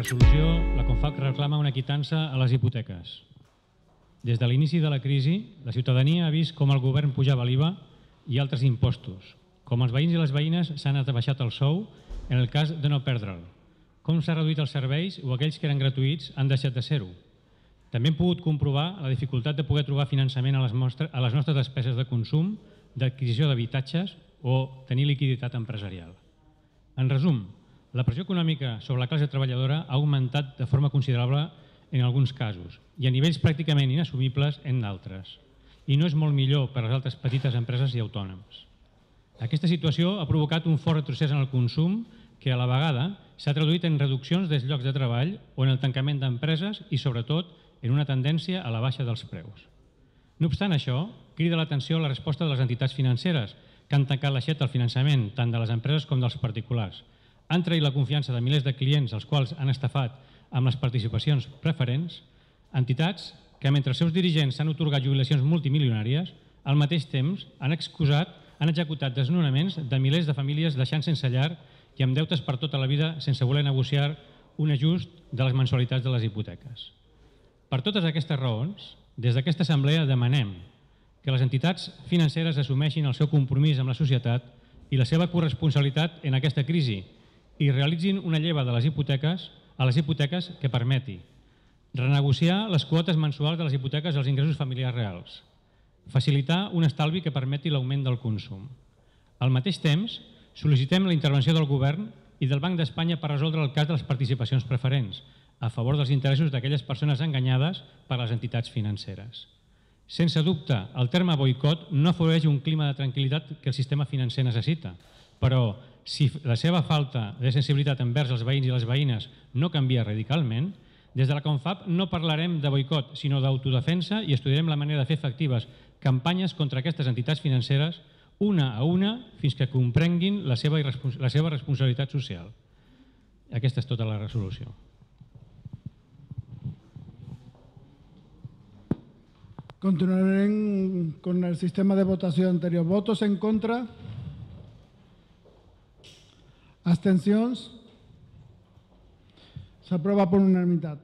resolució, la CONFAC reclama una quitança a les hipoteques. Des de l'inici de la crisi, la ciutadania ha vist com el govern pujava l'IVA i altres impostos, com els veïns i les veïnes s'han abaixat el sou en el cas de no perdre'l, com s'ha reduït els serveis o aquells que eren gratuïts han deixat de ser-ho. També hem pogut comprovar la dificultat de poder trobar finançament a les nostres despeses de consum, d'adquisició d'habitatges o tenir liquiditat empresarial. En resum, la pressió econòmica sobre la classe treballadora ha augmentat de forma considerable en alguns casos i a nivells pràcticament inassumibles en d'altres. I no és molt millor per a les altres petites empreses i autònoms. Aquesta situació ha provocat un fort retrocés en el consum que a la vegada s'ha traduït en reduccions dels llocs de treball o en el tancament d'empreses i, sobretot, en una tendència a la baixa dels preus. No obstant això, crida l'atenció la resposta de les entitats financeres que han tancat l'aixeta al finançament tant de les empreses com dels particulars. Han traït la confiança de milers de clients als quals han estafat amb les participacions preferents, entitats que mentre els seus dirigents s'han atorgat jubilacions multimilionàries, al mateix temps han executat desnonaments de milers de famílies deixant sense llar i amb deutes per tota la vida sense voler negociar un ajust de les mensualitats de les hipoteques. Per totes aquestes raons, des d'aquesta assemblea demanem que les entitats financeres assumeixin el seu compromís amb la societat i la seva corresponsabilitat en aquesta crisi i realitzin una lleva de les hipoteques que permeti renegociar les quotes mensuals de les hipoteques als ingressos familiars reals, facilitar un estalvi que permeti l'augment del consum. Al mateix temps, sol·licitem la intervenció del Govern i del Banc d'Espanya per resoldre el cas de les participacions preferents, a favor dels interessos d'aquelles persones enganyades per les entitats financeres. Sense dubte, el terme boicot no afavoreix un clima de tranquil·litat que el sistema financer necessita, però si la seva falta de sensibilitat envers els veïns i les veïnes no canvia radicalment, des de la CONFAC no parlarem de boicot, sinó d'autodefensa i estudiarem la manera de fer efectives campanyes contra aquestes entitats financeres una a una fins que comprenguin la seva responsabilitat social. Aquesta és tota la resolució. Continuarem con el sistema de votación anterior. ¿Votos en contra? ¿Abstencions? Se aprueba por unanimidad.